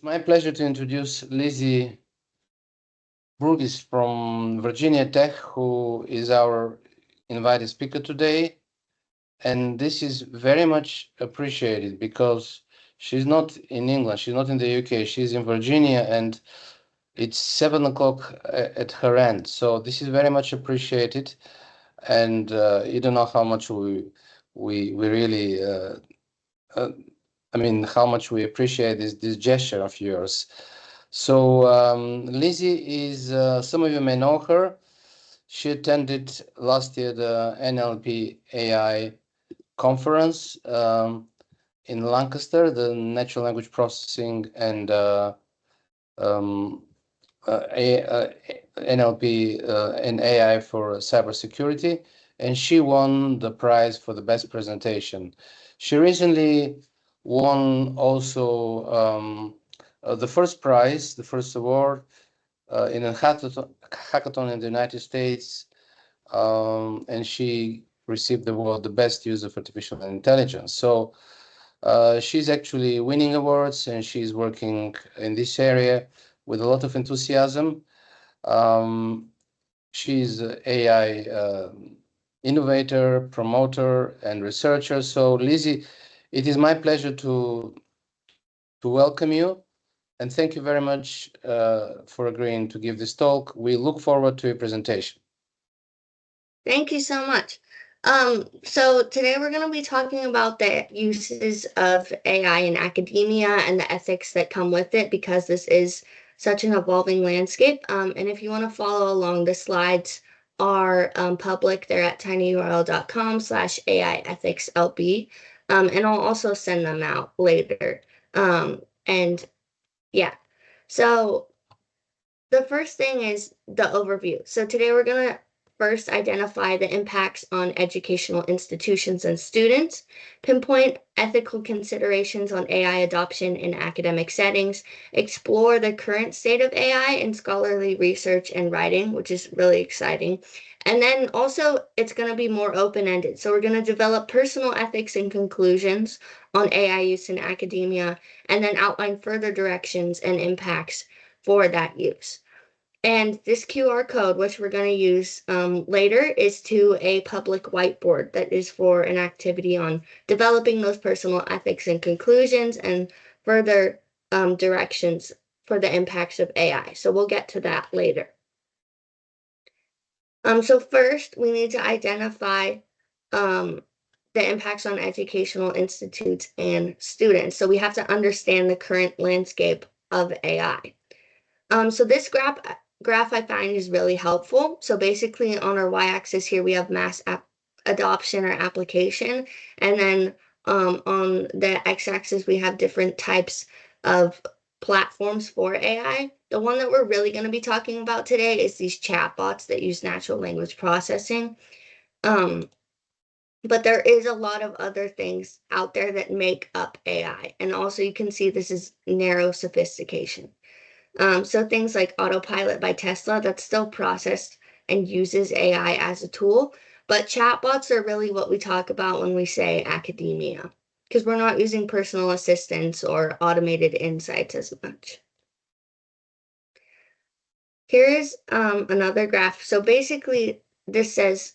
my pleasure to introduce Lizzie Burgiss from Virginia Tech, who is our invited speaker today. And this is very much appreciated because she's not in England, she's not in the UK, she's in Virginia, and it's 7 o'clock at her end. So this is very much appreciated, and you don't know how much we really I mean, how much we appreciate this gesture of yours. So Lizzie is, some of you may know her. She attended last year the NLP AI conference in Lancaster, the Natural Language Processing and NLP and AI for cybersecurity, and she won the prize for the best presentation. She recently won also the first prize, the first award in a hackathon in the United States, and she received the award, the best use of artificial intelligence. So she's actually winning awards, and she's working in this area with a lot of enthusiasm. She's an AI innovator, promoter, and researcher. So Lizzie, it is my pleasure to welcome you, and thank you very much for agreeing to give this talk. We look forward to your presentation. Thank you so much. So today we're going to be talking about the uses of AI in academia and the ethics that come with it, because this is such an evolving landscape. And if you want to follow along, the slides are public. They're at tinyurl.com/AI ethics LB. And I'll also send them out later. And yeah, so the first thing is the overview. So today we're going to first identify the impacts on educational institutions and students, pinpoint ethical considerations on AI adoption in academic settings, explore the current state of AI in scholarly research and writing, which is really exciting. And then also, it's going to be more open-ended. So we're going to develop personal ethics and conclusions on AI use in academia, and then outline further directions and impacts for that use. And this QR code, which we're going to use later, is to a public whiteboard that is for an activity on developing those personal ethics and conclusions and further directions for the impacts of AI. So we'll get to that later. So first, we need to identify the impacts on educational institutes and students. So we have to understand the current landscape of AI. So this graph I find is really helpful. So basically on our y-axis here, we have mass adoption or application. And then on the x-axis, we have different types of platforms for AI. The one that we're really going to be talking about today is these chatbots that use natural language processing. But there is a lot of other things out there that make up AI. And also you can see this is narrow sophistication. So things like Autopilot by Tesla, that's still processed and uses AI as a tool. But chatbots are really what we talk about when we say academia, because we're not using personal assistants or automated insights as much. Here is another graph. So basically, this says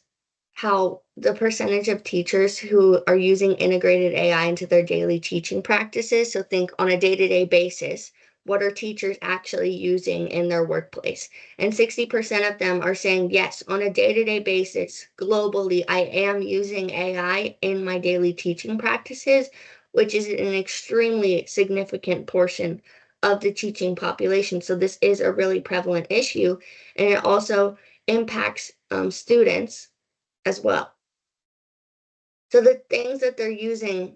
how the percentage of teachers who are using integrated AI into their daily teaching practices. So think on a day-to-day basis, what are teachers actually using in their workplace? And 60% of them are saying, yes, on a day-to-day basis, globally, I am using AI in my daily teaching practices, which is an extremely significant portion of the teaching population. So this is a really prevalent issue, and it also impacts students as well. So the things that they're using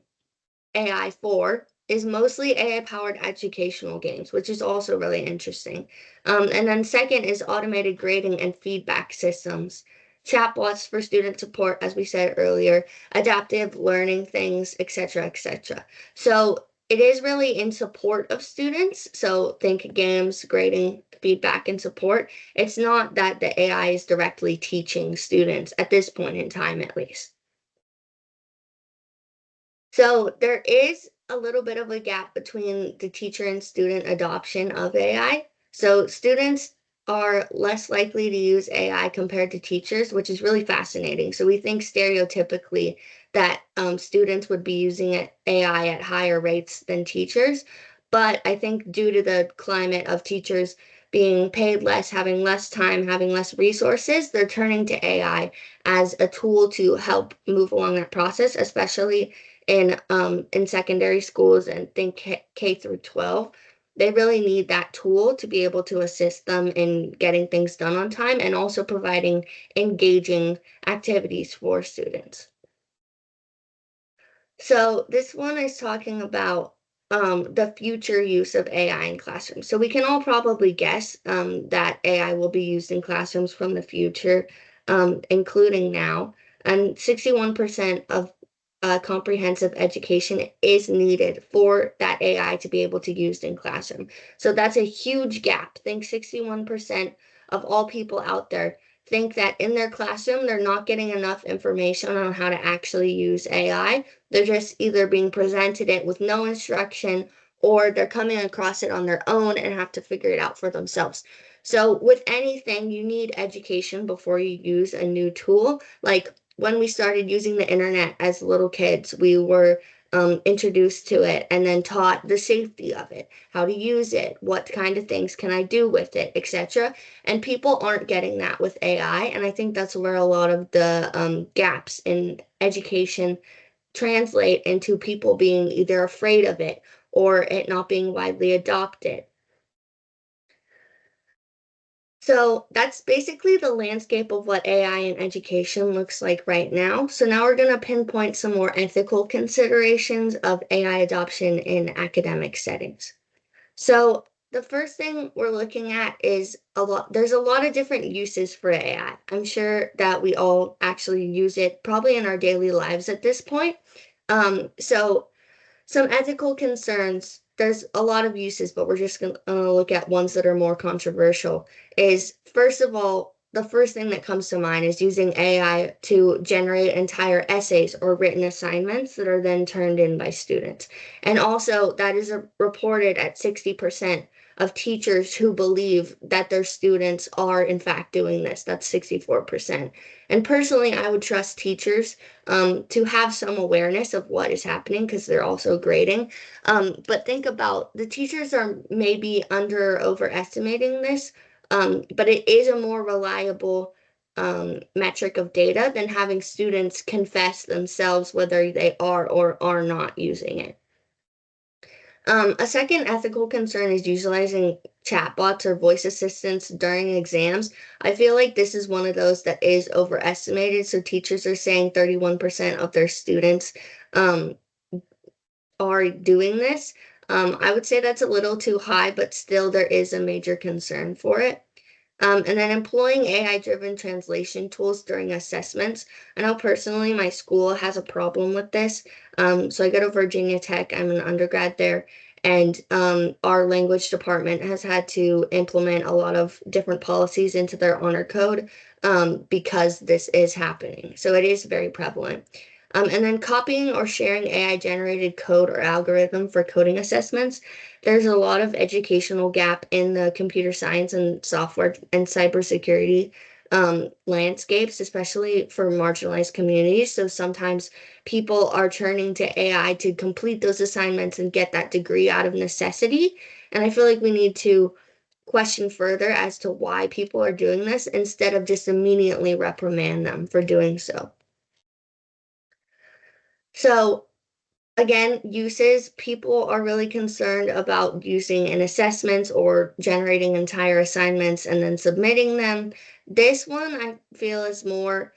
AI for is mostly AI-powered educational games, which is also really interesting. And then second is automated grading and feedback systems, chatbots for student support, as we said earlier, adaptive learning things, etc., etc. So it is really in support of students. So think games, grading, feedback, and support. It's not that the AI is directly teaching students at this point in time, at least. So there is a little bit of a gap between the teacher and student adoption of AI. So students are less likely to use AI compared to teachers, which is really fascinating. So we think stereotypically that students would be using AI at higher rates than teachers. But I think due to the climate of teachers being paid less, having less time, having less resources, they're turning to AI as a tool to help move along that process, especially in secondary schools and think K through 12. They really need that tool to be able to assist them in getting things done on time and also providing engaging activities for students. So this one is talking about the future use of AI in classrooms. So we can all probably guess that AI will be used in classrooms from the future, including now. And 61% of comprehensive education is needed for that AI to be able to be used in classroom. So that's a huge gap. Think 61% of all people out there think that in their classroom, they're not getting enough information on how to actually use AI. They're just either being presented it with no instruction or they're coming across it on their own and have to figure it out for themselves. So with anything, you need education before you use a new tool. Like when we started using the internet as little kids, we were introduced to it and then taught the safety of it, how to use it, what kind of things can I do with it, etc. And people aren't getting that with AI. And I think that's where a lot of the gaps in education translate into people being either afraid of it or it not being widely adopted. So that's basically the landscape of what AI in education looks like right now. So now we're going to pinpoint some more ethical considerations of AI adoption in academic settings. So the first thing we're looking at is there's a lot of different uses for AI. I'm sure that we all actually use it probably in our daily lives at this point. So some ethical concerns, there's a lot of uses, but we're just going to look at ones that are more controversial. Is first of all, the first thing that comes to mind is using AI to generate entire essays or written assignments that are then turned in by students. And also, that is reported at 60% of teachers who believe that their students are in fact doing this. That's 64%. And personally, I would trust teachers to have some awareness of what is happening because they're also grading. But think about the teachers are maybe under or overestimating this, but it is a more reliable metric of data than having students confess themselves whether they are or are not using it. A second ethical concern is utilizing chatbots or voice assistants during exams. I feel like this is one of those that is overestimated. So teachers are saying 31% of their students are doing this. I would say that's a little too high, but still there is a major concern for it. And then employing AI-driven translation tools during assessments. I know personally my school has a problem with this. So I go to Virginia Tech, I'm an undergrad there, and our language department has had to implement a lot of different policies into their honor code because this is happening. So it is very prevalent. And then copying or sharing AI-generated code or algorithm for coding assessments. There's a lot of educational gap in the computer science and software and cybersecurity landscapes, especially for marginalized communities. So sometimes people are turning to AI to complete those assignments and get that degree out of necessity. And I feel like we need to question further as to why people are doing this instead of just immediately reprimand them for doing so. So again, uses, people are really concerned about using in assessments or generating entire assignments and then submitting them. This one I feel is more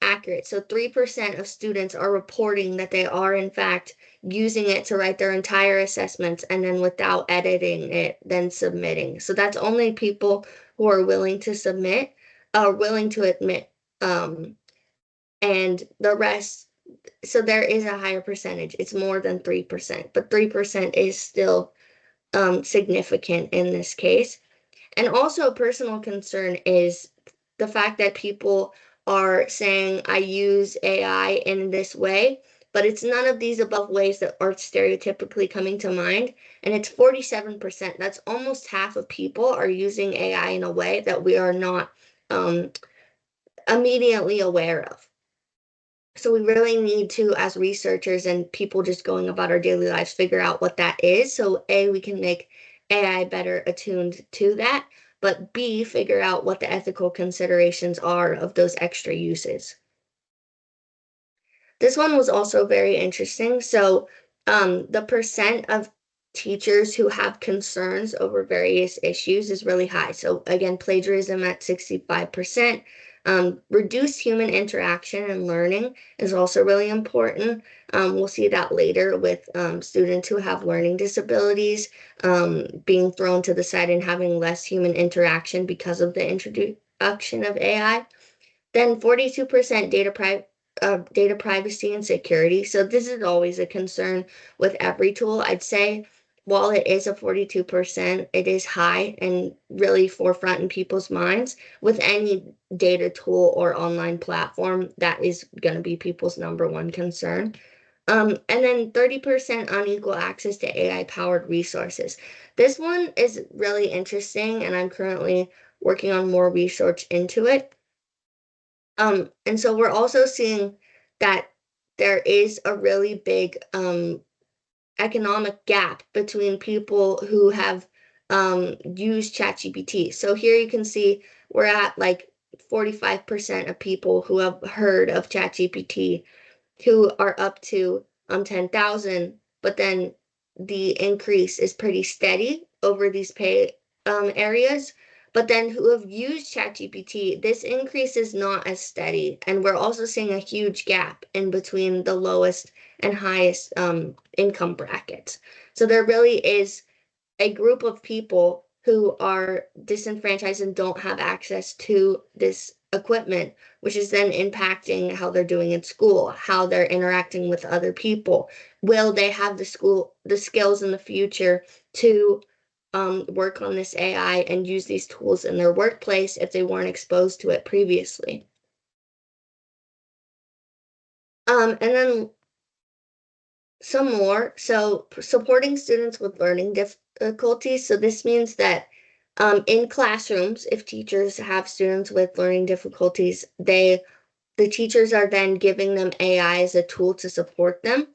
accurate. So 3% of students are reporting that they are in fact using it to write their entire assessments and then without editing it, then submitting. So that's only people who are willing to submit, are willing to admit. And the rest, so there is a higher percentage. It's more than 3%, but 3% is still significant in this case. And also, a personal concern is the fact that people are saying, I use AI in this way, but it's none of these above ways that are stereotypically coming to mind. And it's 47%. That's almost half of people are using AI in a way that we are not immediately aware of. So we really need to, as researchers and people just going about our daily lives, figure out what that is. So A, we can make AI better attuned to that, but B, figure out what the ethical considerations are of those extra uses. This one was also very interesting. So the percent of teachers who have concerns over various issues is really high. So again, plagiarism at 65%. Reduced human interaction and learning is also really important. We'll see that later with students who have learning disabilities being thrown to the side and having less human interaction because of the introduction of AI. Then 42% data privacy and security. So this is always a concern with every tool. I'd say while it is a 42%, it is high and really forefront in people's minds. With any data tool or online platform, that is going to be people's number one concern. And then 30% unequal access to AI-powered resources. This one is really interesting, and I'm currently working on more research into it. And so we're also seeing that there is a really big economic gap between people who have used ChatGPT. So here you can see we're at like 45% of people who have heard of ChatGPT who are up to 10,000, but then the increase is pretty steady over these pay areas. But then who have used ChatGPT, this increase is not as steady. And we're also seeing a huge gap in between the lowest and highest income brackets. So there really is a group of people who are disenfranchised and don't have access to this equipment, which is then impacting how they're doing in school, how they're interacting with other people. Will they have the skills in the future to work on this AI and use these tools in their workplace if they weren't exposed to it previously? And then some more. So supporting students with learning difficulties. So this means that in classrooms, if teachers have students with learning difficulties, the teachers are then giving them AI as a tool to support them.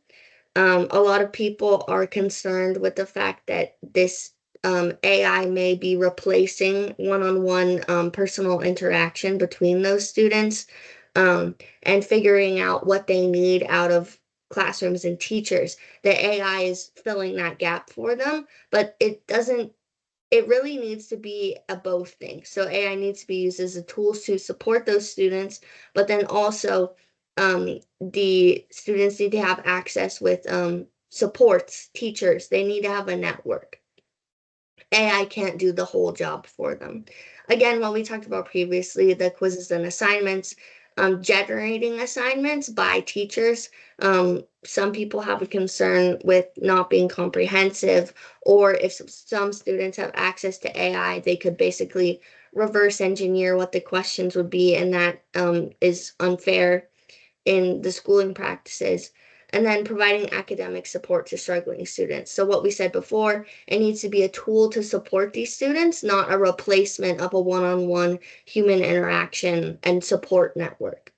A lot of people are concerned with the fact that this AI may be replacing one-on-one personal interaction between those students and figuring out what they need out of classrooms and teachers. The AI is filling that gap for them, but it really needs to be a both thing. So AI needs to be used as a tool to support those students, but then also the students need to have access with supports, teachers. They need to have a network. AI can't do the whole job for them. Again, what we talked about previously, the quizzes and assignments, generating assignments by teachers. Some people have a concern with not being comprehensive, or if some students have access to AI, they could basically reverse engineer what the questions would be, and that is unfair in the schooling practices. And then providing academic support to struggling students. So what we said before, it needs to be a tool to support these students, not a replacement of a one-on-one human interaction and support network.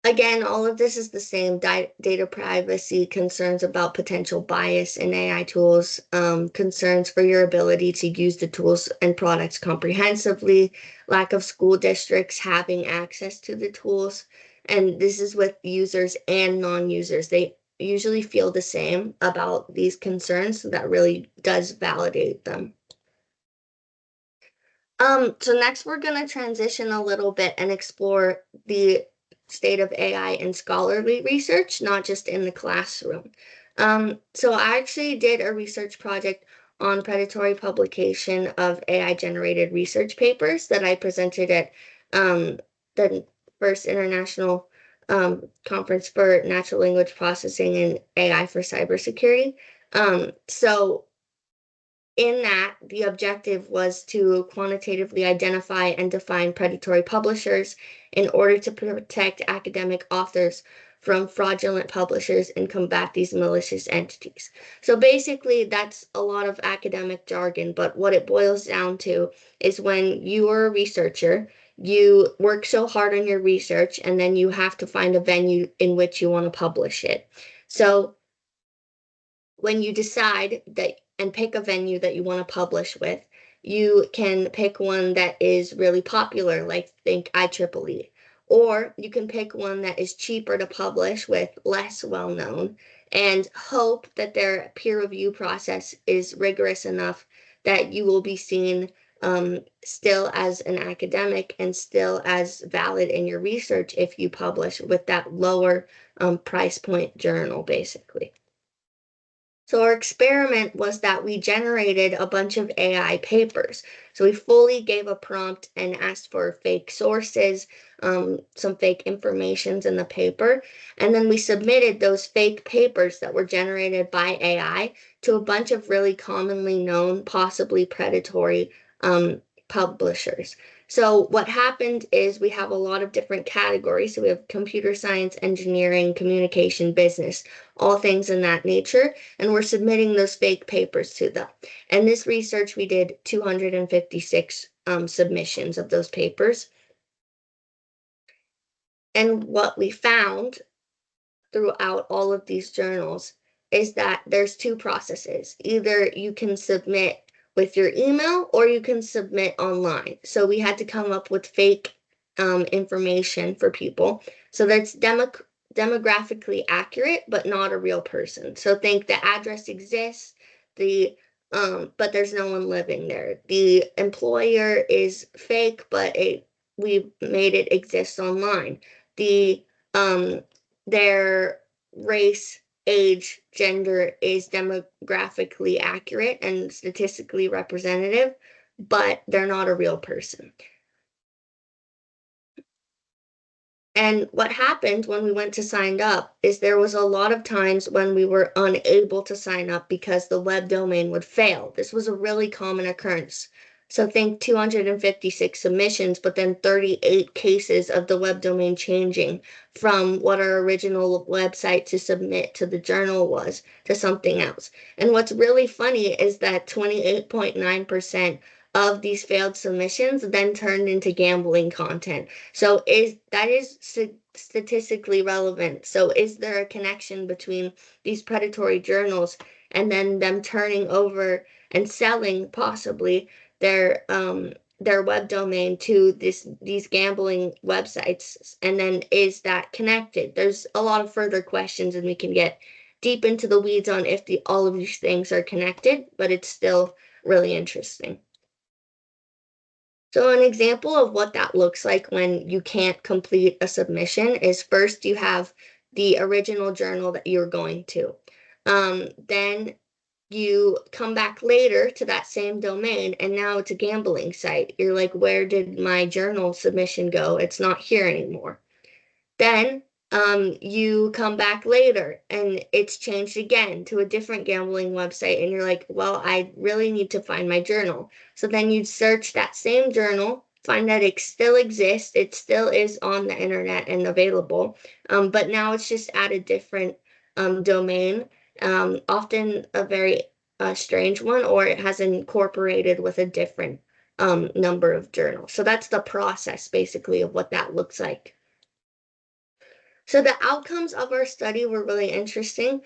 Again, all of this is the same: data privacy, concerns about potential bias in AI tools, concerns for your ability to use the tools and products comprehensively, lack of school districts having access to the tools. And this is with users and non-users. They usually feel the same about these concerns, so that really does validate them. So next we're going to transition a little bit and explore the state of AI in scholarly research, not just in the classroom. So I actually did a research project on predatory publication of AI-generated research papers that I presented at the first international conference for natural language processing and AI for cybersecurity. So in that, the objective was to quantitatively identify and define predatory publishers in order to protect academic authors from fraudulent publishers and combat these malicious entities. So basically, that's a lot of academic jargon, but what it boils down to is when you are a researcher, you work so hard on your research, and then you have to find a venue in which you want to publish it. So when you decide that and pick a venue that you want to publish with, you can pick one that is really popular, like think IEEE, or you can pick one that is cheaper to publish with, less well known, and hope that their peer review process is rigorous enough that you will be seen still as an academic and still as valid in your research if you publish with that lower price point journal, basically. So our experiment was that we generated a bunch of AI papers. So we fully gave a prompt and asked for fake sources, some fake informations in the paper, and then we submitted those fake papers that were generated by AI to a bunch of really commonly known, possibly predatory publishers. So what happened is we have a lot of different categories. So we have computer science, engineering, communication, business, all things in that nature, and we're submitting those fake papers to them. And this research, we did 256 submissions of those papers. And what we found throughout all of these journals is that there's two processes. Either you can submit with your email or you can submit online. So we had to come up with fake information for people. So that's demographically accurate, but not a real person. So think the address exists, but there's no one living there. The employer is fake, but we made it exist online. The their race, age, gender is demographically accurate and statistically representative, but they're not a real person. And what happened when we went to sign up is there was a lot of times when we were unable to sign up because the web domain would fail. This was a really common occurrence. So think 256 submissions, but then 38 cases of the web domain changing from what our original website to submit to the journal was to something else. And what's really funny is that 28.9% of these failed submissions then turned into gambling content. So that is statistically relevant. So is there a connection between these predatory journals and then them turning over and selling possibly their web domain to these gambling websites? And then is that connected? There's a lot of further questions, and we can get deep into the weeds on if all of these things are connected, but it's still really interesting. So an example of what that looks like when you can't complete a submission is first you have the original journal that you're going to. Then you come back later to that same domain and now it's a gambling site. You're like, where did my journal submission go? It's not here anymore. Then you come back later and it's changed again to a different gambling website, and you're like, well, I really need to find my journal. So then you'd search that same journal, find that it still exists, it still is on the internet and available, but now it's just at a different domain, often a very strange one, or it has incorporated with a different number of journals. So that's the process basically of what that looks like. So the outcomes of our study were really interesting.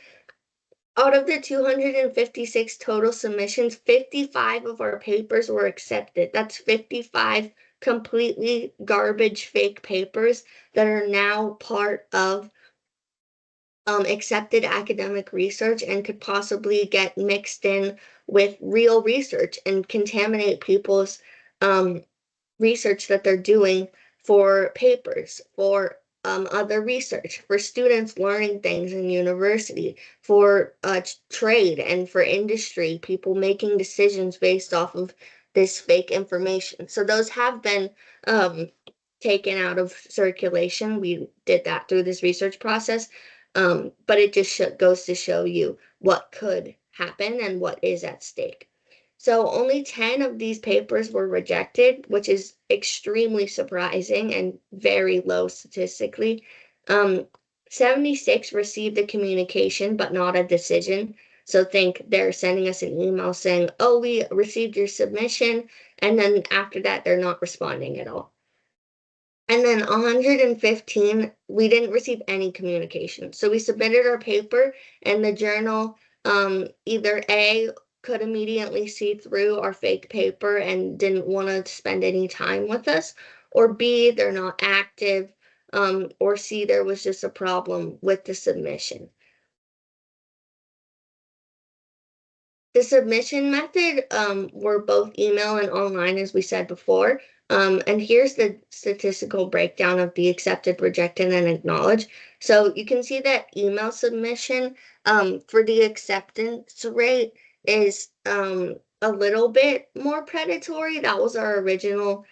Out of the 256 total submissions, 55 of our papers were accepted. That's 55 completely garbage fake papers that are now part of accepted academic research and could possibly get mixed in with real research and contaminate people's research that they're doing for papers, for other research, for students learning things in university, for trade and for industry, people making decisions based off of this fake information. So those have been taken out of circulation. We did that through this research process, but it just goes to show you what could happen and what is at stake. So only 10 of these papers were rejected, which is extremely surprising and very low statistically. 76 received a communication, but not a decision. So think they're sending us an email saying, oh, we received your submission. And then after that, they're not responding at all. And then 115, we didn't receive any communication. So we submitted our paper, and the journal either A, could immediately see through our fake paper and didn't want to spend any time with us, or B, they're not active, or C, there was just a problem with the submission. The submission method were both email and online, as we said before. And here's the statistical breakdown of the accepted, rejected, and acknowledged. So you can see that email submission for the acceptance rate is a little bit more predatory. That was our original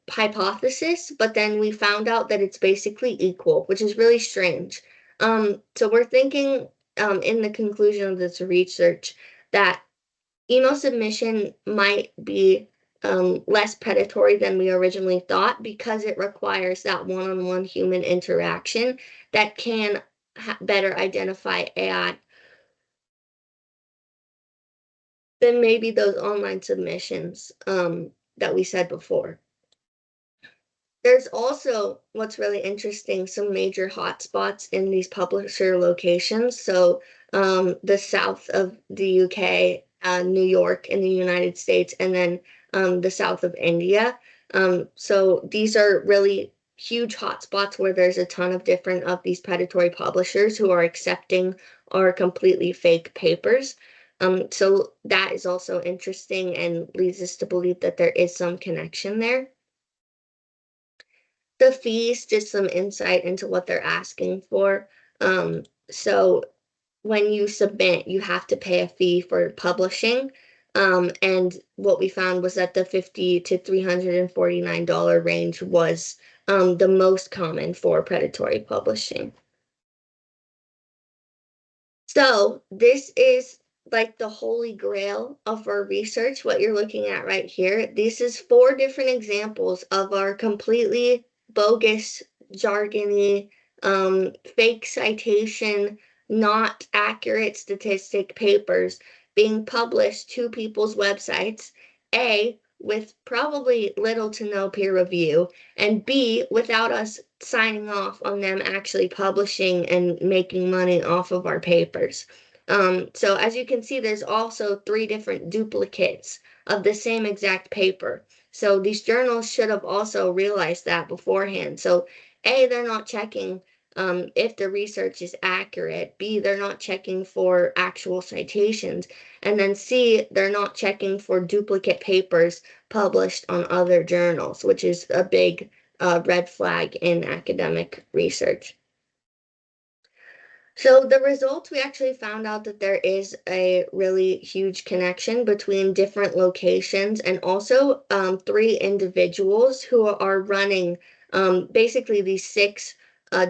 hypothesis, but then we found out that it's basically equal, which is really strange. So we're thinking in the conclusion of this research that email submission might be less predatory than we originally thought because it requires that one-on-one human interaction that can better identify AI than maybe those online submissions that we said before. There's also, what's really interesting, some major hotspots in these publisher locations. So the south of the UK, New York in the United States, and then the south of India. So these are really huge hotspots where there's a ton of different of these predatory publishers who are accepting our completely fake papers. So that is also interesting and leads us to believe that there is some connection there. The fees, just some insight into what they're asking for. So when you submit, you have to pay a fee for publishing. And what we found was that the $50 to $349 range was the most common for predatory publishing. So this is like the holy grail of our research, what you're looking at right here. This is 4 different examples of our completely bogus, jargony, fake citation, not accurate statistic papers being published to people's websites, A, with probably little to no peer review, and B, without us signing off on them actually publishing and making money off of our papers. So as you can see, there's also 3 different duplicates of the same exact paper. So these journals should have also realized that beforehand. So A, they're not checking if the research is accurate. B, they're not checking for actual citations. And then C, they're not checking for duplicate papers published on other journals, which is a big red flag in academic research. So the results, we actually found out that there is a really huge connection between different locations and also 3 individuals who are running basically these 6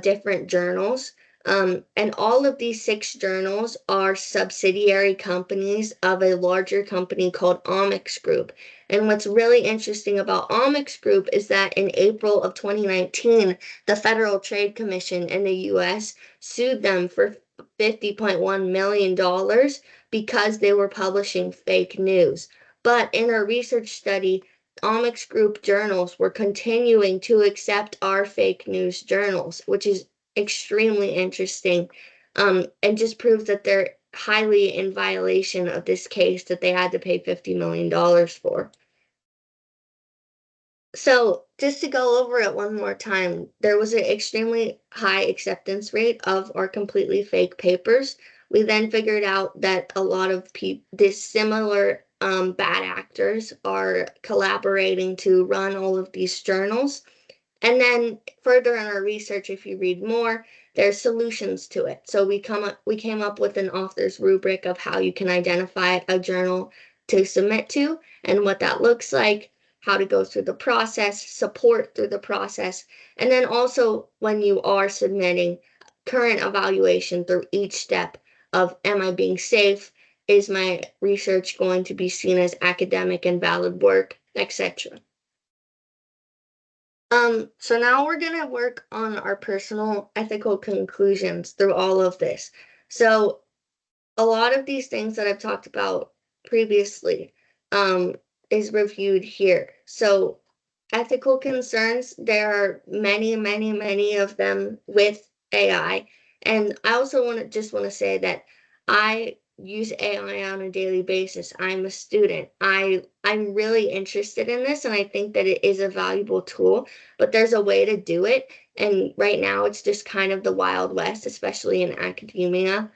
different journals. And all of these 6 journals are subsidiary companies of a larger company called Omics Group. And what's really interesting about Omics Group is that in April of 2019, the Federal Trade Commission in the US sued them for $50.1 million because they were publishing fake news. But in our research study, Omics Group journals were continuing to accept our fake news journals, which is extremely interesting and just proves that they're highly in violation of this case that they had to pay $50 million for. So just to go over it one more time, there was an extremely high acceptance rate of our completely fake papers. We then figured out that a lot of this similar bad actors are collaborating to run all of these journals. And then further in our research, if you read more, there's solutions to it. So we came up with an author's rubric of how you can identify a journal to submit to and what that looks like, how to go through the process, support through the process, and then also when you are submitting, current evaluation through each step of am I being safe? is my research going to be seen as academic and valid work, etc. So now we're going to work on our personal ethical conclusions through all of this. So a lot of these things that I've talked about previously is reviewed here. So ethical concerns, there are many, many, many of them with AI. And I also want to say that I use AI on a daily basis. I'm a student. I'm really interested in this, and I think that it is a valuable tool, but there's a way to do it. And right now it's just kind of the Wild West, especially in academia.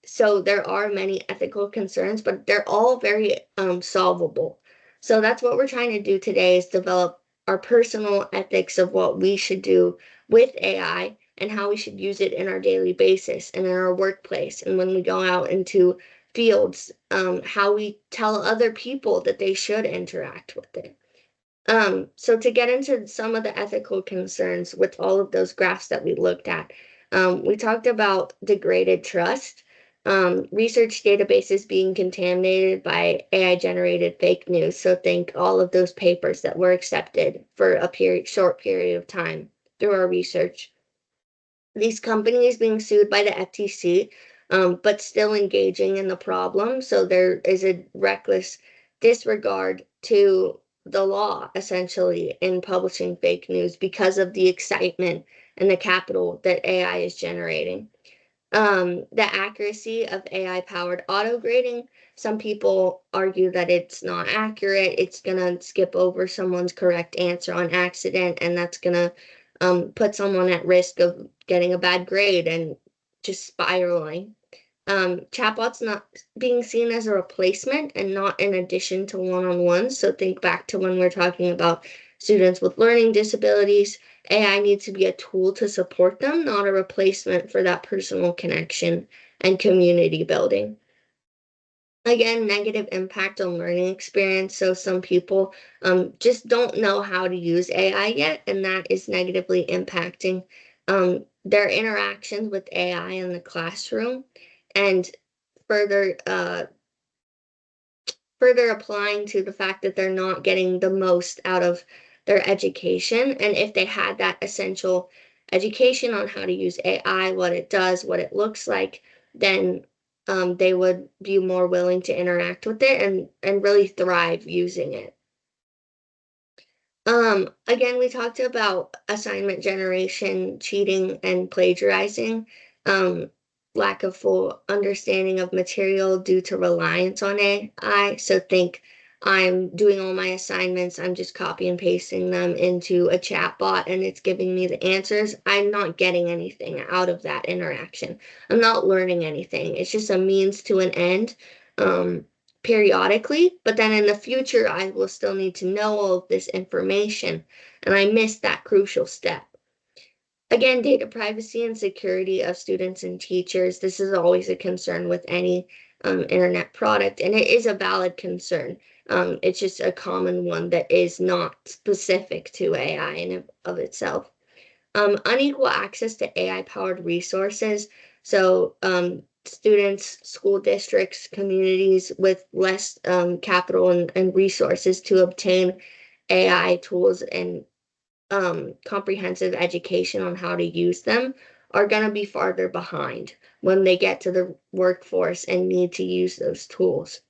So there are many ethical concerns, but they're all very solvable. So that's what we're trying to do today, is develop our personal ethics of what we should do with AI and how we should use it in our daily basis and in our workplace. And when we go out into fields, how we tell other people that they should interact with it. So to get into some of the ethical concerns with all of those graphs that we looked at, we talked about degraded trust, research databases being contaminated by AI-generated fake news. So think all of those papers that were accepted for a short period of time through our research. These companies being sued by the FTC, but still engaging in the problem. So there is a reckless disregard to the law, essentially, in publishing fake news because of the excitement and the capital that AI is generating. The accuracy of AI-powered auto-grading, some people argue that it's not accurate. It's going to skip over someone's correct answer on accident, and that's going to put someone at risk of getting a bad grade and just spiraling. Chatbots not being seen as a replacement and not in addition to one-on-ones. So think back to when we're talking about students with learning disabilities. AI needs to be a tool to support them, not a replacement for that personal connection and community building. Again, negative impact on learning experience. So some people just don't know how to use AI yet, and that is negatively impacting their interactions with AI in the classroom, and further further applying to the fact that they're not getting the most out of their education. And if they had that essential education on how to use AI, what it does, what it looks like, then they would be more willing to interact with it and really thrive using it. Again, we talked about assignment generation, cheating, and plagiarizing. Lack of full understanding of material due to reliance on AI. So think I'm doing all my assignments, I'm just copy and pasting them into a chat bot and it's giving me the answers. I'm not getting anything out of that interaction. I'm not learning anything. It's just a means to an end. Periodically, but then in the future, I will still need to know all of this information, and I missed that crucial step. Again, data privacy and security of students and teachers. This is always a concern with any internet product, and it is a valid concern. It's just a common one that is not specific to AI in of itself. Unequal access to AI-powered resources. So students, school districts, communities with less capital and resources to obtain AI tools and comprehensive education on how to use them are going to be farther behind when they get to the workforce and need to use those tools.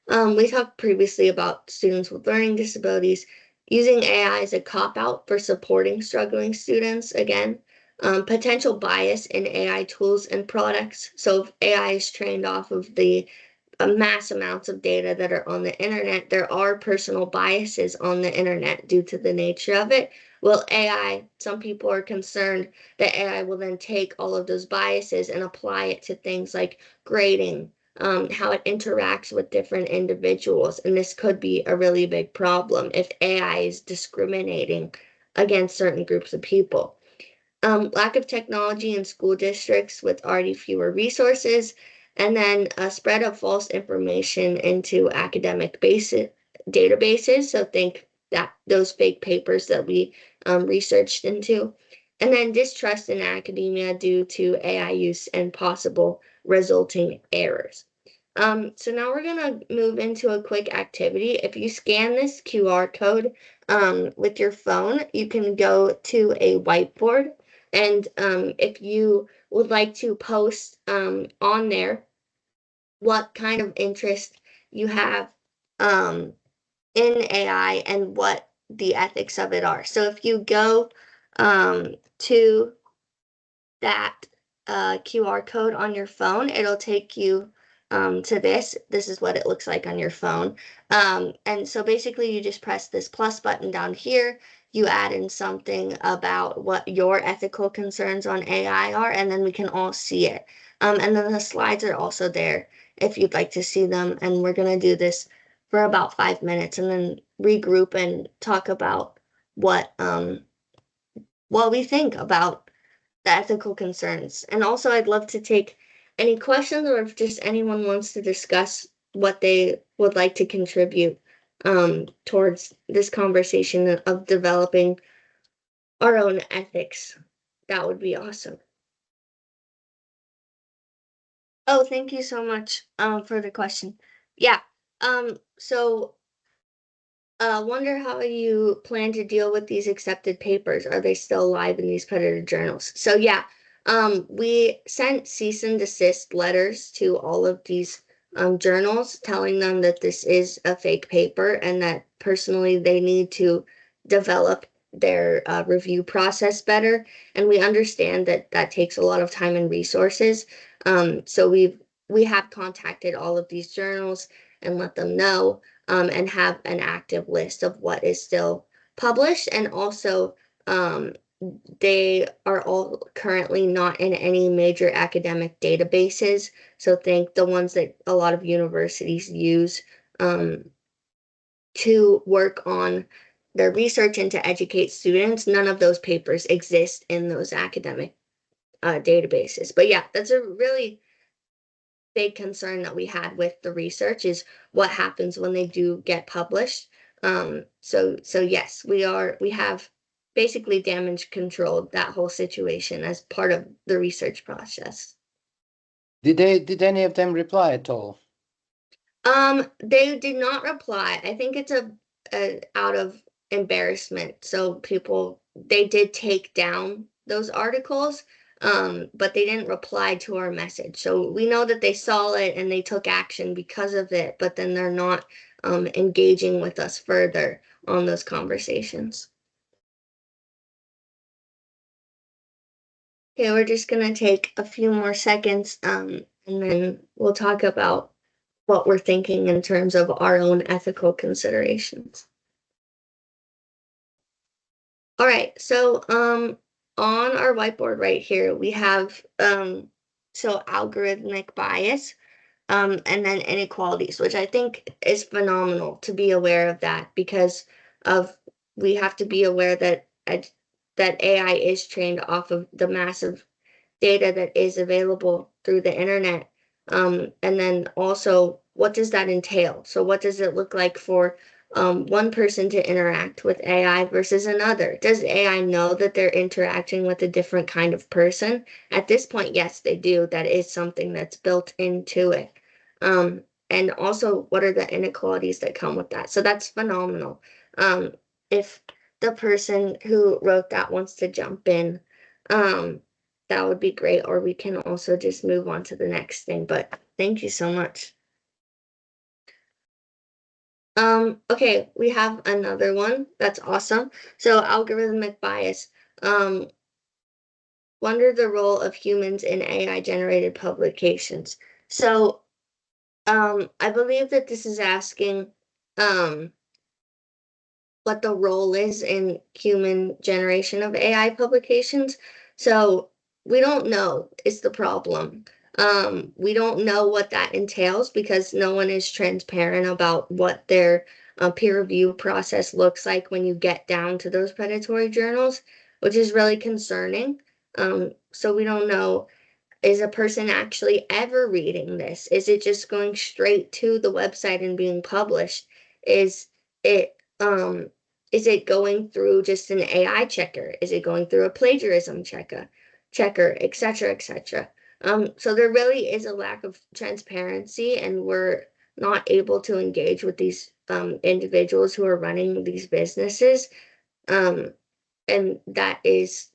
We talked previously about students with learning disabilities using AI as a cop-out for supporting struggling students. Again, potential bias in AI tools and products. So if AI is trained off of the mass amounts of data that are on the internet, there are personal biases on the internet due to the nature of it. Well, AI, some people are concerned that AI will then take all of those biases and apply it to things like grading, how it interacts with different individuals. And this could be a really big problem if AI is discriminating against certain groups of people. Lack of technology in school districts with already fewer resources, and then a spread of false information into academic databases. So think that those fake papers that we researched into. and then distrust in academia due to AI use and possible resulting errors. So now we're going to move into a quick activity. If you scan this QR code with your phone, you can go to a whiteboard. And if you would like to post on there what kind of interest you have in AI and what the ethics of it are. So if you go to that QR code on your phone, it'll take you to this. This is what it looks like on your phone. And so basically you just press this plus button down here. You add in something about what your ethical concerns on AI are, and then we can all see it. And then the slides are also there if you'd like to see them. And we're going to do this for about 5 minutes and then regroup and talk about what we think about the ethical concerns. And also, I'd love to take any questions or if just anyone wants to discuss what they would like to contribute towards this conversation of developing our own ethics. That would be awesome. Oh, thank you so much for the question. Yeah. So wonder how you plan to deal with these accepted papers. Are they still live in these credited journals? So yeah, we sent cease and desist letters to all of these journals telling them that this is a fake paper and that personally they need to develop their review process better. And we understand that that takes a lot of time and resources. So we have contacted all of these journals and let them know and have an active list of what is still published. And also, they are all currently not in any major academic databases. So think the ones that a lot of universities use to work on their research and to educate students. None of those papers exist in those academic databases. But yeah, that's a really big concern that we had with the research is what happens when they do get published. So yes, we have basically damage controlled that whole situation as part of the research process. Did any of them reply at all? They did not reply. I think it's a out of embarrassment. So people they did take down those articles, but they didn't reply to our message. So we know that they saw it and they took action because of it, but then they're not engaging with us further on those conversations. Okay, we're just gonna take a few more seconds, and then we'll talk about what we're thinking in terms of our own ethical considerations. All right, so on our whiteboard right here, we have so algorithmic bias, and then inequalities, which I think is phenomenal to be aware of that because of we have to be aware that that AI is trained off of the massive data that is available through the internet. And then also, what does that entail? So what does it look like for one person to interact with AI versus another? Does AI know that they're interacting with a different kind of person? At this point, yes, they do. That is something that's built into it. And also, what are the inequalities that come with that? So that's phenomenal. If the person who wrote that wants to jump in, that would be great. Or we can also just move on to the next thing. But thank you so much. Okay, we have another one. That's awesome. So algorithmic bias. Wonder the role of humans in AI generated publications. So I believe that this is asking what the role is in human generation of AI publications. So we don't know is the problem. We don't know what that entails because no one is transparent about what their peer review process looks like when you get down to those predatory journals, which is really concerning. So we don't know, is a person actually ever reading this? Is it just going straight to the website and being published? Is it Is it going through just an AI checker? Is it going through a plagiarism checker, et cetera, et cetera? So there really is a lack of transparency, and we're not able to engage with these individuals who are running these businesses. And that is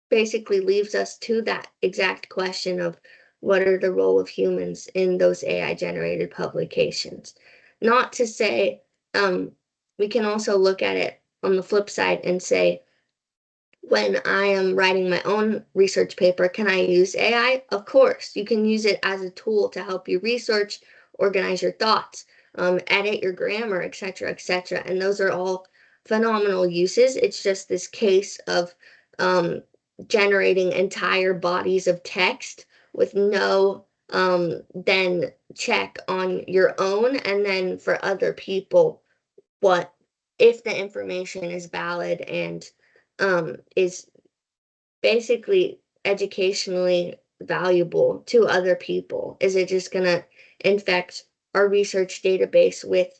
basically leaves us to that exact question of what are the role of humans in those AI generated publications. Not to say, we can also look at it on the flip side and say, when I am writing my own research paper, can I use AI? Of course, you can use it as a tool to help you research, organize your thoughts, edit your grammar, etc., etc. And those are all phenomenal uses. It's just this case of generating entire bodies of text with no then check on your own, and then for other people, what if the information is valid and is basically educationally valuable to other people? Is it just going to infect our research database with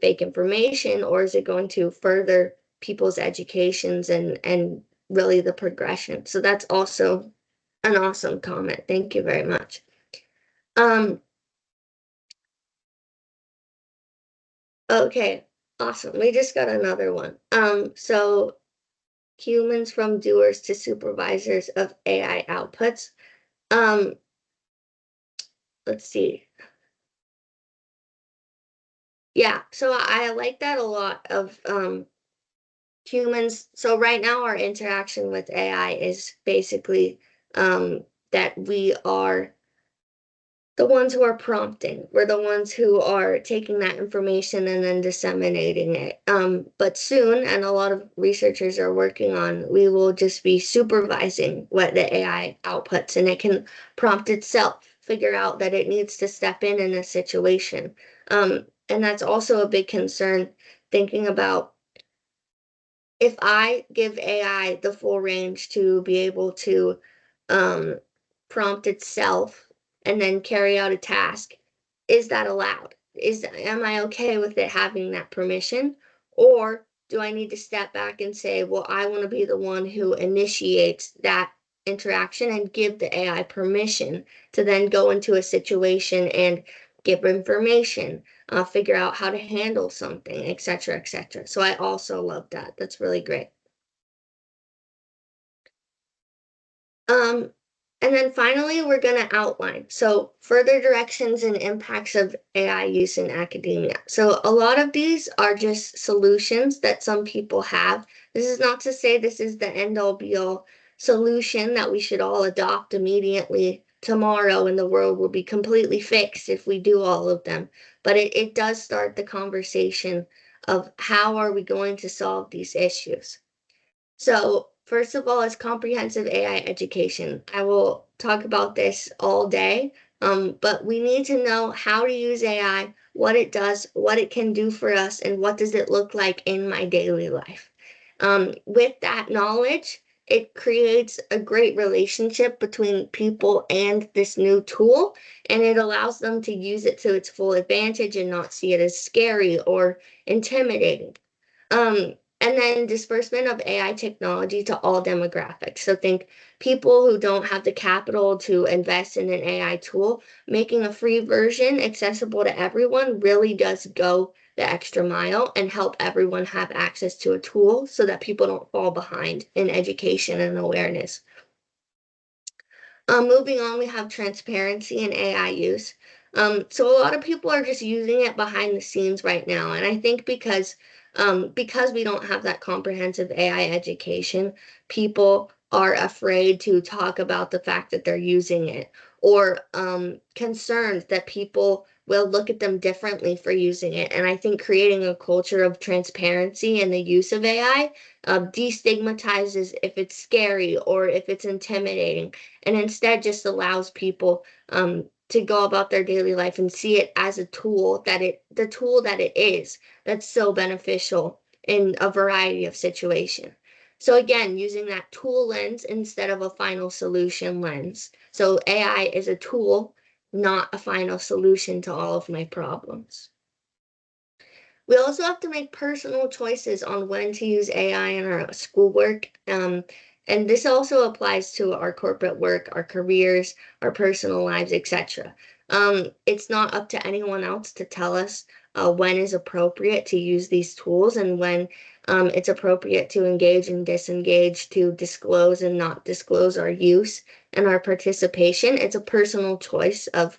fake information, or is it going to further people's educations and really the progression? So that's also an awesome comment. Thank you very much. Okay, awesome. We just got another one. So humans from doers to supervisors of AI outputs. Um, let's see. Yeah, so I like that a lot of humans. So right now our interaction with AI is basically that we are the ones who are prompting. We're the ones who are taking that information and then disseminating it. But soon, and a lot of researchers are working on, we will just be supervising what the AI outputs, and it can prompt itself, figure out that it needs to step in a situation. And that's also a big concern, thinking about if I give AI the full range to be able to um, prompt itself and then carry out a task, is that allowed? Am I okay with it having that permission? Or do I need to step back and say, well, I want to be the one who initiates that interaction and give the AI permission to then go into a situation and give information, figure out how to handle something, et cetera, et cetera. So I also love that. That's really great. Um, and then finally, we're going to outline. So further directions and impacts of AI use in academia. So a lot of these are just solutions that some people have. This is not to say this is the end all be all solution that we should all adopt immediately tomorrow and the world will be completely fixed if we do all of them. But it does start the conversation of how are we going to solve these issues. So, first of all, is comprehensive AI education. I will talk about this all day, but we need to know how to use AI, what it does, what it can do for us, and what does it look like in my daily life. With that knowledge, it creates a great relationship between people and this new tool, and it allows them to use it to its full advantage and not see it as scary or intimidating. And then disbursement of AI technology to all demographics. So think people who don't have the capital to invest in an AI tool, making a free version accessible to everyone really does go the extra mile and help everyone have access to a tool so that people don't fall behind in education and awareness. Moving on, we have transparency in AI use. So a lot of people are just using it behind the scenes right now, and I think because we don't have that comprehensive AI education, people are afraid to talk about the fact that they're using it, or concerned that people will look at them differently for using it. And I think creating a culture of transparency in the use of AI destigmatizes if it's scary or if it's intimidating, and instead just allows people to go about their daily life and see it as a tool the tool that it is, that's so beneficial in a variety of situations. So again, using that tool lens instead of a final solution lens. So AI is a tool, not a final solution to all of my problems. We also have to make personal choices on when to use AI in our schoolwork. And this also applies to our corporate work, our careers, our personal lives, etc. It's not up to anyone else to tell us when is appropriate to use these tools and when it's appropriate to engage and disengage, to disclose and not disclose our use and our participation. It's a personal choice of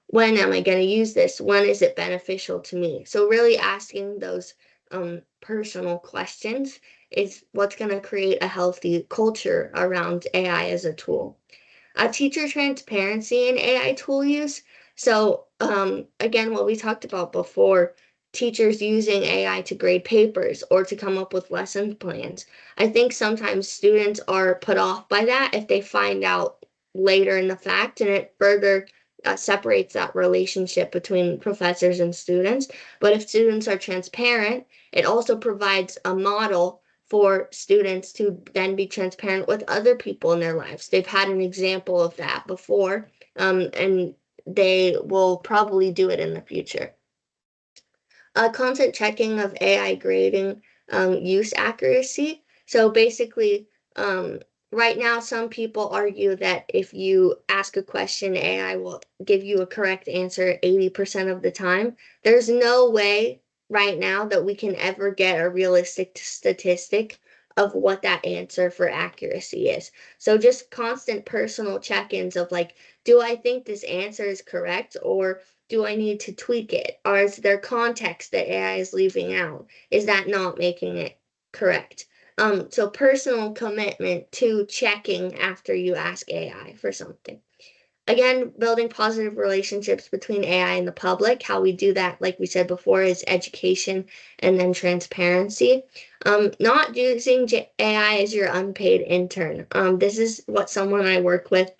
when am I going to use this? When is it beneficial to me? So really asking those personal questions is what's going to create a healthy culture around AI as a tool. Teacher transparency in AI tool use. So again, what we talked about before, teachers using AI to grade papers or to come up with lesson plans. I think sometimes students are put off by that if they find out later in the fact, and it further separates that relationship between professors and students. But if students are transparent, it also provides a model for students to then be transparent with other people in their lives. They've had an example of that before, and they will probably do it in the future. Constant checking of AI grading use accuracy. So basically, right now, some people argue that if you ask a question, AI will give you a correct answer 80% of the time. There's no way right now that we can ever get a realistic statistic of what that answer for accuracy is. So just constant personal check-ins of like, do I think this answer is correct, or do I need to tweak it? Or is there context that AI is leaving out? Is that not making it correct? So personal commitment to checking after you ask AI for something. Again, building positive relationships between AI and the public. How we do that, like we said before, is education and then transparency. Not using AI as your unpaid intern. This is what someone I work with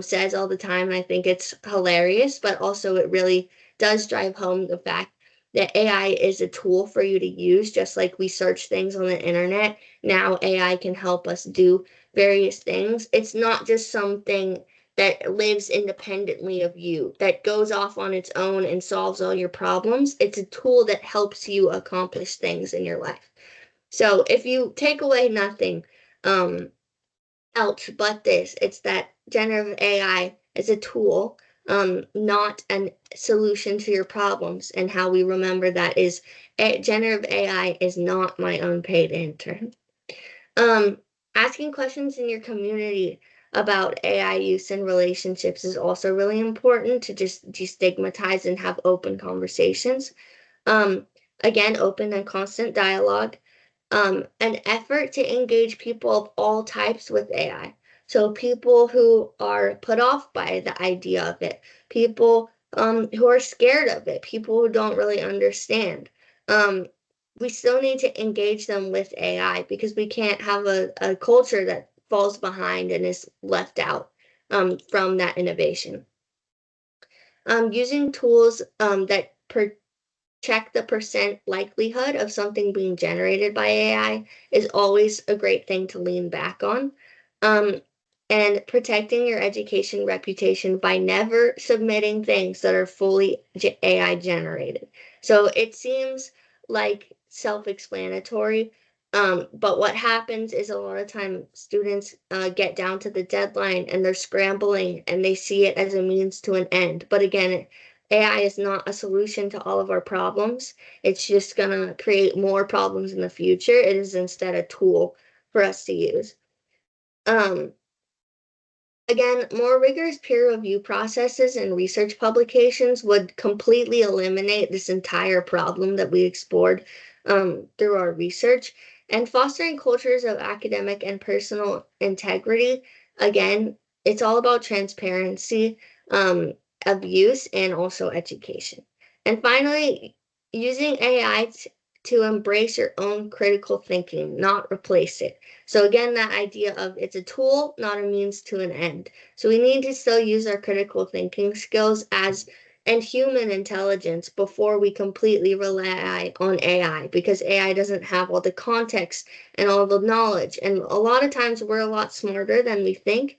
says all the time, and I think it's hilarious, but also it really does drive home the fact that AI is a tool for you to use, just like we search things on the internet. Now AI can help us do various things. It's not just something that lives independently of you, that goes off on its own and solves all your problems. It's a tool that helps you accomplish things in your life. So if you take away nothing else but this, it's that generative AI is a tool, not a solution to your problems. And how we remember that is generative AI is not my unpaid intern. Um, Asking questions in your community about AI use and relationships is also really important to just destigmatize and have open conversations. Um, Again, open and constant dialogue. An effort to engage people of all types with AI. So people who are put off by the idea of it, people who are scared of it, people who don't really understand. Um, we still need to engage them with AI because we can't have a culture that falls behind and is left out from that innovation. Using tools that check the percent likelihood of something being generated by AI is always a great thing to lean back on. Um, and protecting your education reputation by never submitting things that are fully AI generated. So it seems like self-explanatory, but what happens is a lot of time students get down to the deadline and they're scrambling and they see it as a means to an end. But again, AI is not a solution to all of our problems. It's just going to create more problems in the future. It is instead a tool for us to use. Um, Again, more rigorous peer review processes and research publications would completely eliminate this entire problem that we explored through our research. And fostering cultures of academic and personal integrity, again, it's all about transparency of use and also education. And finally, using AI to embrace your own critical thinking, not replace it. So again, that idea of it's a tool, not a means to an end. So we need to still use our critical thinking skills as and human intelligence before we completely rely on AI, because AI doesn't have all the context and all the knowledge. And a lot of times we're a lot smarter than we think.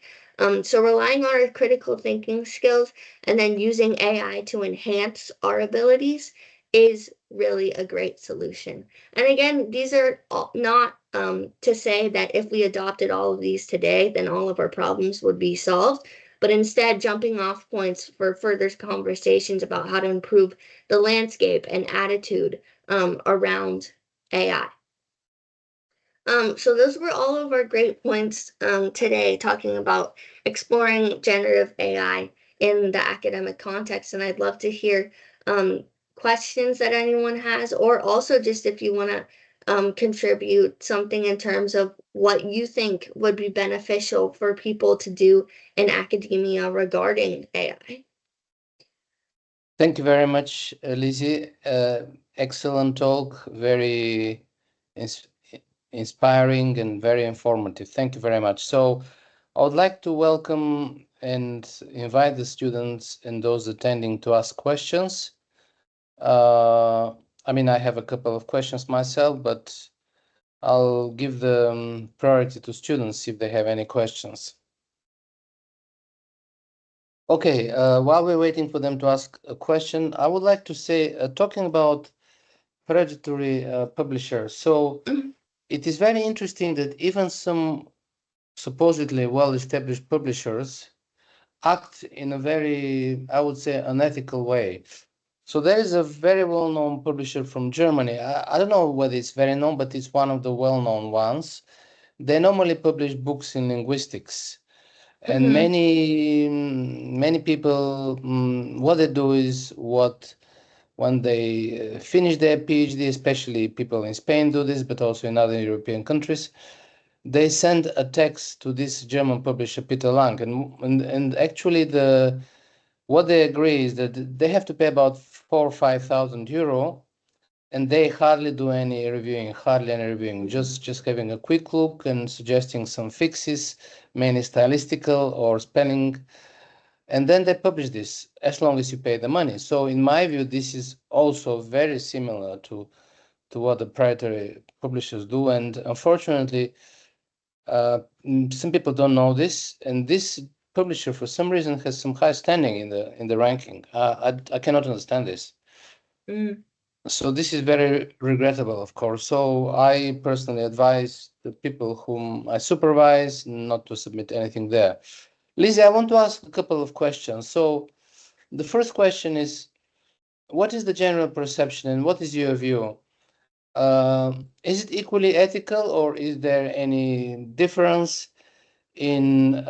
So relying on our critical thinking skills and then using AI to enhance our abilities is really a great solution. And again, these are not to say that if we adopted all of these today, then all of our problems would be solved, but instead jumping off points for further conversations about how to improve the landscape and attitude around AI. So those were all of our great points today, talking about exploring generative AI in the academic context. And I'd love to hear questions that anyone has, or also just if you want to contribute something in terms of what you think would be beneficial for people to do in academia regarding AI. Thank you very much, Lizzie. Excellent talk, very inspiring and very informative. Thank you very much. So I would like to welcome and invite the students and those attending to ask questions. I mean, I have a couple of questions myself, but I'll give the priority to students if they have any questions. Okay, while we're waiting for them to ask a question, I would like to say, talking about predatory publishers. So it is very interesting that even some supposedly well-established publishers act in a very, I would say, unethical way. So there is a very well-known publisher from Germany. I don't know whether it's very known, but it's one of the well-known ones. They normally publish books in linguistics. And many people, what they do is when they finish their PhD, especially people in Spain do this, but also in other European countries, they send a text to this German publisher, Peter Lang. And actually what they agree is that they have to pay about 4,000 or 5,000 euro, and they hardly do any reviewing, just having a quick look and suggesting some fixes, mainly stylistical or spelling, and then they publish this as long as you pay the money. So in my view, this is also very similar to what the predatory publishers do, and unfortunately, some people don't know this, and this publisher for some reason has some high standing in the ranking. I cannot understand this. So this is very regrettable, of course. So I personally advise the people whom I supervise not to submit anything there. Lizzie, I want to ask a couple of questions. So the first question is, what is the general perception and what is your view? Is it equally ethical, or is there any difference in,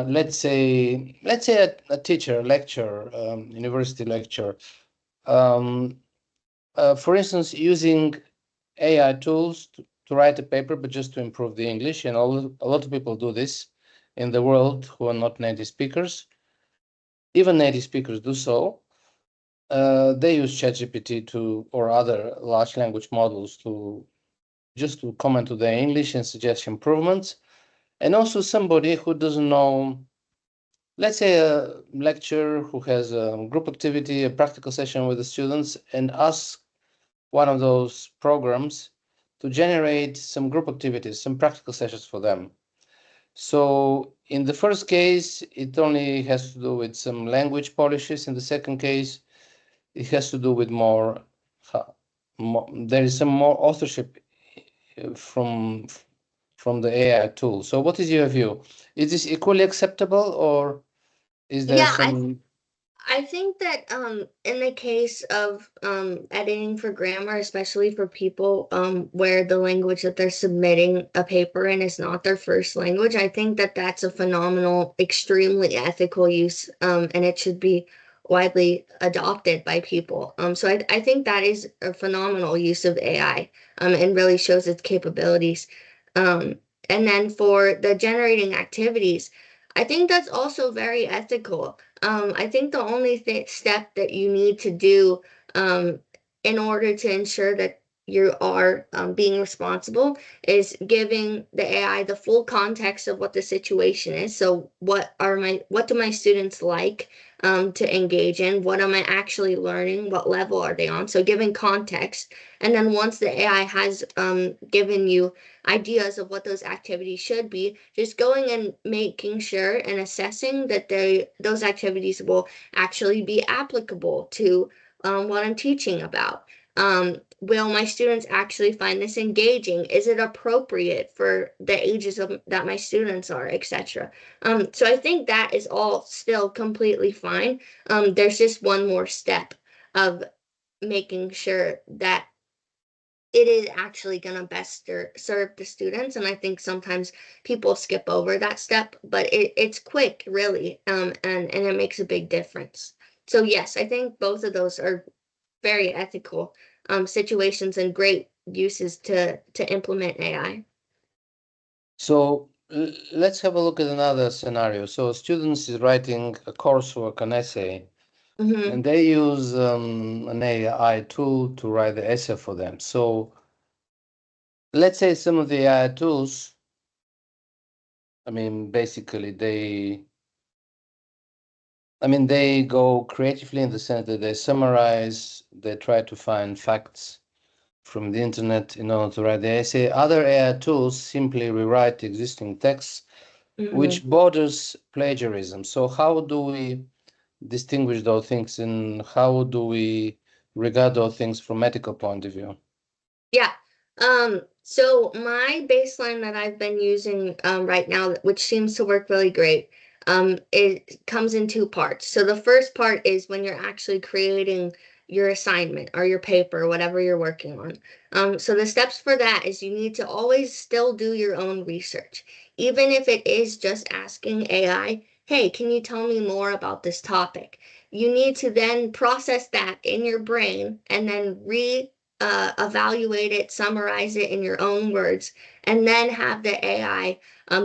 let's say a teacher, lecturer, university lecturer, for instance, using AI tools to write a paper, but just to improve the English. And a lot of people do this in the world who are not native speakers. Even native speakers do so. They use ChatGPT or other large language models just to comment to their English and suggest improvements. And also somebody who doesn't know, let's say a lecturer who has a group activity, a practical session with the students, and asks one of those programs to generate some group activities, some practical sessions for them. So in the first case, it only has to do with some language polishes. In the second case, it has to do with more there is some more authorship from the AI tool. So what is your view? Is this equally acceptable, or is there some... I think that in the case of editing for grammar, especially for people where the language that they're submitting a paper in is not their first language, I think that that's a phenomenal, extremely ethical use, and it should be widely adopted by people. So I think that is a phenomenal use of AI, and really shows its capabilities. And then for the generating activities, I think that's also very ethical. I think the only step that you need to do in order to ensure that you are being responsible is giving the AI the full context of what the situation is. So what do my students like to engage in? What am I actually learning? What level are they on? So giving context. And then once the AI has given you ideas of what those activities should be, just going and making sure and assessing that those activities will actually be applicable to what I'm teaching about? Will my students actually find this engaging? Is it appropriate for the ages that my students are, etc.? So I think that is all still completely fine. There's just one more step of making sure that it is actually going to best serve the students. And I think sometimes people skip over that step, but it's quick, really, and it makes a big difference. So yes, I think both of those are very ethical situations and great uses to implement AI. So let's have a look at another scenario. So students is writing a coursework, an essay, Mm-hmm. and they use an AI tool to write the essay for them. So let's say some of the AI tools, I mean, basically they go creatively in the sense that they summarize, they try to find facts from the internet in order to write the essay. Other AI tools simply rewrite existing texts, which borders plagiarism. So how do we distinguish those things, and how do we regard those things from ethical point of view? Yeah. So my baseline that I've been using right now, which seems to work really great, it comes in two parts. So the first part is when you're actually creating your assignment or your paper, whatever you're working on. So the steps for that is you need to always still do your own research, even if it is just asking AI, hey, can you tell me more about this topic? You need to then process that in your brain and then evaluate it, summarize it in your own words, and then have the AI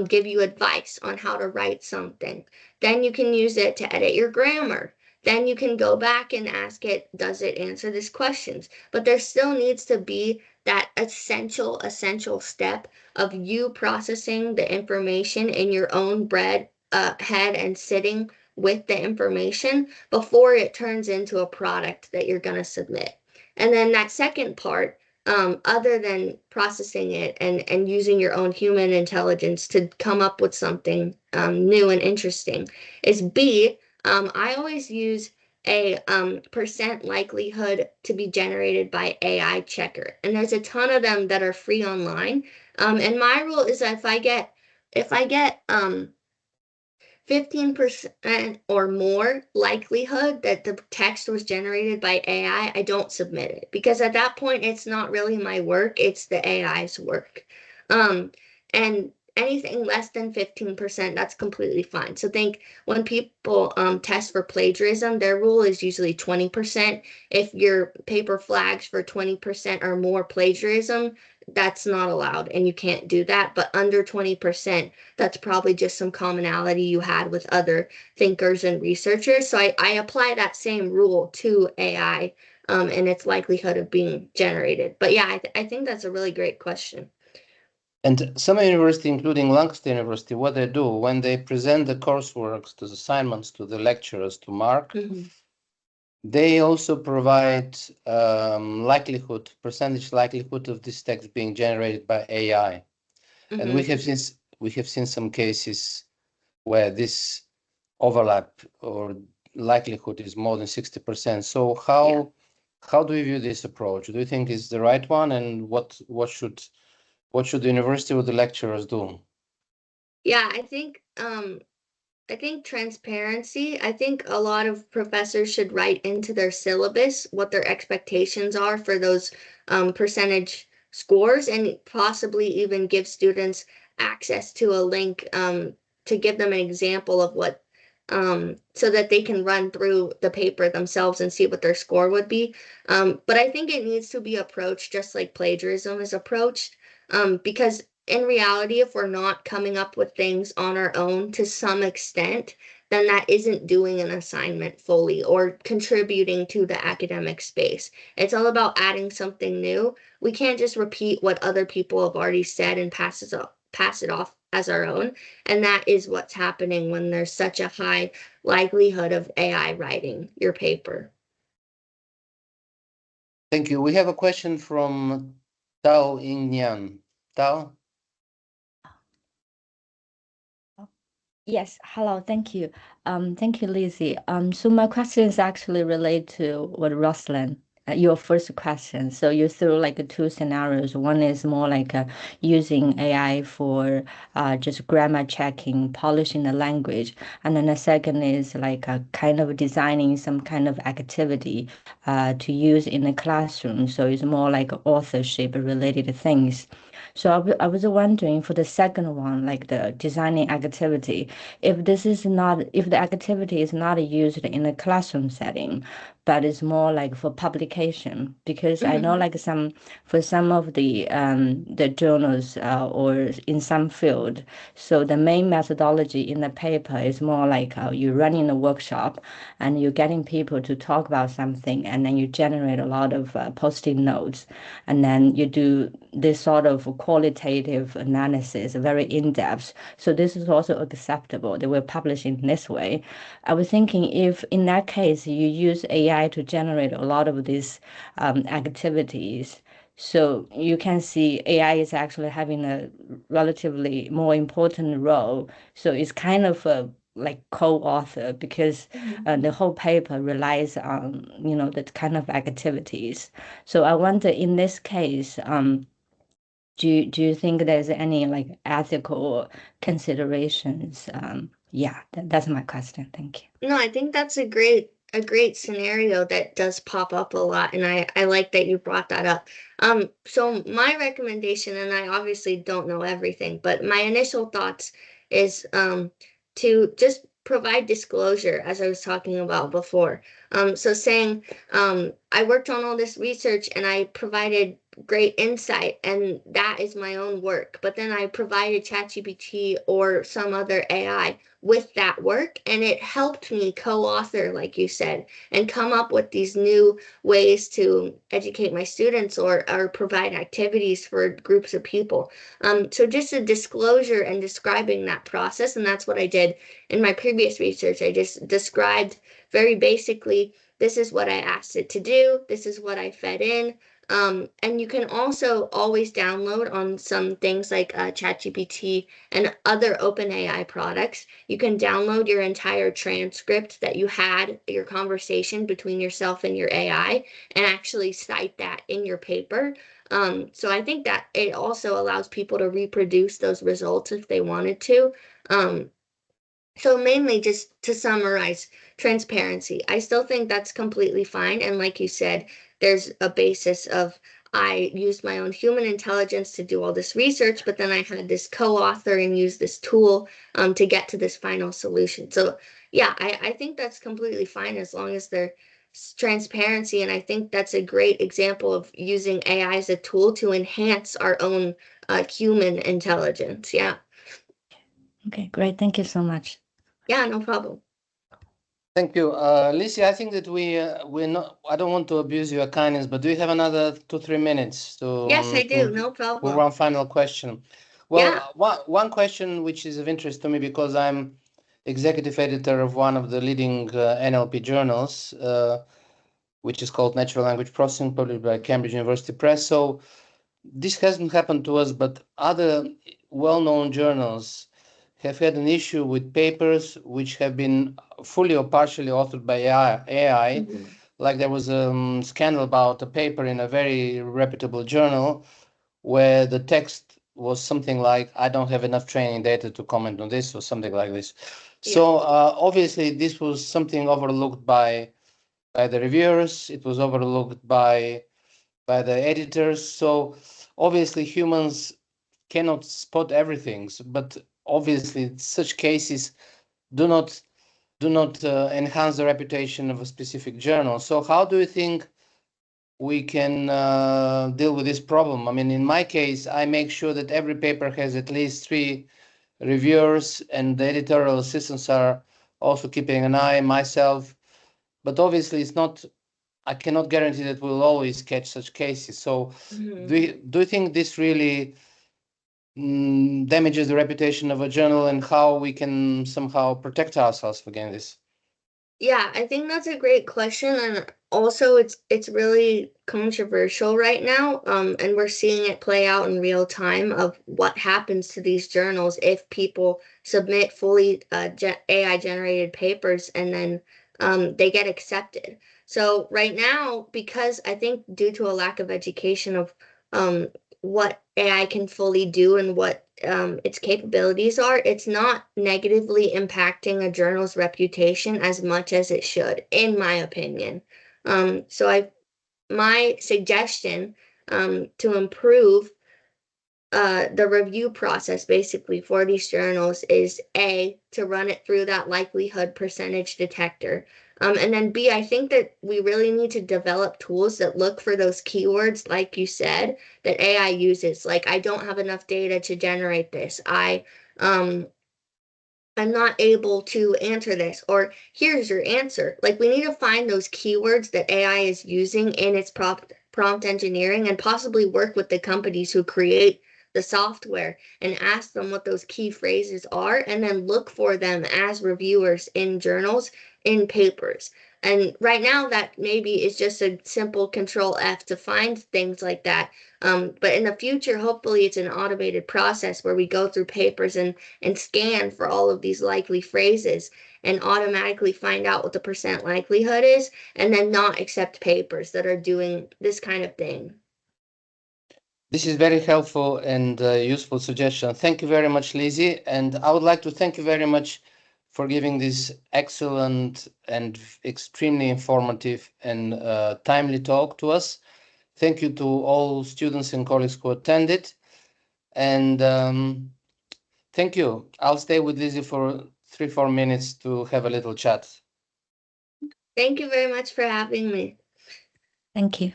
give you advice on how to write something. Then you can use it to edit your grammar. Then you can go back and ask it, does it answer these questions? But there still needs to be that essential step of you processing the information in your own head and sitting with the information before it turns into a product that you're going to submit. And then that second part, other than processing it and using your own human intelligence to come up with something new and interesting, is B. I always use a percent likelihood to be generated by AI checker, and there's a ton of them that are free online. And my rule is that if I get 15% or more likelihood that the text was generated by AI, I don't submit it because at that point it's not really my work, it's the AI's work. And anything less than 15%, that's completely fine. So think when people test for plagiarism, their rule is usually 20%. If your paper flags for 20% or more plagiarism, that's not allowed and you can't do that. But under 20%, that's probably just some commonality you had with other thinkers and researchers. So I apply that same rule to AI and its likelihood of being generated. But yeah, I think that's a really great question. And some university, including Lancaster University, what they do when they present the coursework, the assignments to the lecturers to mark, they also provide percentage likelihood of this text being generated by AI. And we have seen some cases where this overlap or likelihood is more than 60%. So how do you view this approach? Do you think it's the right one, and what should the university or the lecturers do? Yeah, I think transparency. I think a lot of professors should write into their syllabus what their expectations are for those percentage scores and possibly even give students access to a link to give them an example of what so that they can run through the paper themselves and see what their score would be. But I think it needs to be approached just like plagiarism is approached because in reality, if we're not coming up with things on our own to some extent, then that isn't doing an assignment fully or contributing to the academic space. It's all about adding something new. We can't just repeat what other people have already said and pass it off as our own. And that is what's happening when there's such a high likelihood of AI writing your paper. Thank you. We have a question from Tao Yin Yan. Tao? Yes, hello, thank you. Thank you, Lizzie. So my question is actually related to what Rosalind, your first question. So you threw like two scenarios. One is more like using AI for just grammar checking, polishing the language, and then the second is like kind of designing some kind of activity to use in the classroom. So it's more like authorship related things. So I was wondering for the second one, like the designing activity, if this is not, if the activity is not used in a classroom setting, but it's more like for publication, because I know like for some of the journals or in some field, so the main methodology in the paper is more like you're running a workshop and you're getting people to talk about something, and then you generate a lot of post-it notes, and then you do this sort of qualitative analysis, very in-depth. So this is also acceptable. They were published in this way. I was thinking if in that case you use AI to generate a lot of these activities, so you can see AI is actually having a relatively more important role. So it's kind of a like co-author because the whole paper relies on that kind of activities. So I wonder in this case, do you think there's any like ethical considerations? Yeah, that's my question. Thank you. No, I think that's a great scenario that does pop up a lot, and I like that you brought that up. So my recommendation, and I obviously don't know everything, but my initial thoughts is to just provide disclosure, as I was talking about before. So saying I worked on all this research and I provided great insight, and that is my own work, but then I provided ChatGPT or some other AI with that work, and it helped me co-author, like you said, and come up with these new ways to educate my students or provide activities for groups of people. So just a disclosure and describing that process, and that's what I did in my previous research. I just described very basically, this is what I asked it to do, this is what I fed in. And you can also always download on some things like ChatGPT and other OpenAI products. You can download your entire transcript that you had, your conversation between yourself and your AI, and actually cite that in your paper. So I think that it also allows people to reproduce those results if they wanted to. So mainly just to summarize, transparency. I still think that's completely fine. And like you said, there's a basis of I used my own human intelligence to do all this research, but then I had this co-author and use this tool to get to this final solution. So yeah, I think that's completely fine as long as there's transparency. And I think that's a great example of using AI as a tool to enhance our own human intelligence. Yeah. Okay, great. Thank you so much. Yeah, no problem. Thank you. Lizzie, I think that we're not, I don't want to abuse your kindness, but do you have another 2-3 minutes Yes, I do. to No for problem. one final question? Yeah. Well, one question which is of interest to me because I'm executive editor of one of the leading NLP journals, which is called Natural Language Processing, published by Cambridge University Press. So this hasn't happened to us, but other well-known journals have had an issue with papers which have been fully or partially authored by AI. Mhm. Like there was a scandal about a paper in a very reputable journal where the text was something like, I don't have enough training data to comment on this, or something like this. Yeah. So obviously this was something overlooked by the reviewers. It was overlooked by the editors. So obviously humans cannot spot everything, but obviously such cases do not enhance the reputation of a specific journal. So how do you think we can deal with this problem? I mean, in my case, I make sure that every paper has at least 3 reviewers, and the editorial assistants are also keeping an eye, myself. But obviously, it's not. I cannot guarantee that we'll always catch such cases. So, Mhm. do you think this really damages the reputation of a journal, and how we can somehow protect ourselves against this? Yeah, I think that's a great question, and also it's really controversial right now, and we're seeing it play out in real time of what happens to these journals if people submit fully AI generated papers and then they get accepted. So right now, because I think due to a lack of education of what AI can fully do and what its capabilities are, it's not negatively impacting a journal's reputation as much as it should, in my opinion. So my suggestion to improve the review process basically for these journals is A, to run it through that likelihood percentage detector. And then B, I think that we really need to develop tools that look for those keywords, like you said, that AI uses. Like, I don't have enough data to generate this. I'm not able to answer this, or here's your answer. Like, we need to find those keywords that AI is using in its prompt engineering and possibly work with the companies who create the software and ask them what those key phrases are, and then look for them as reviewers in journals, in papers. And right now, that maybe is just a simple Control F to find things like that. But in the future, hopefully, it's an automated process where we go through papers and scan for all of these likely phrases and automatically find out what the percent likelihood is, and then not accept papers that are doing this kind of thing. This is very helpful and useful suggestion. Thank you very much, Lizzie. And I would like to thank you very much for giving this excellent and extremely informative and timely talk to us. Thank you to all students and colleagues who attended. And thank you. I'll stay with Lizzie for 3-4 minutes to have a little chat. Thank you very much for having me. Thank you.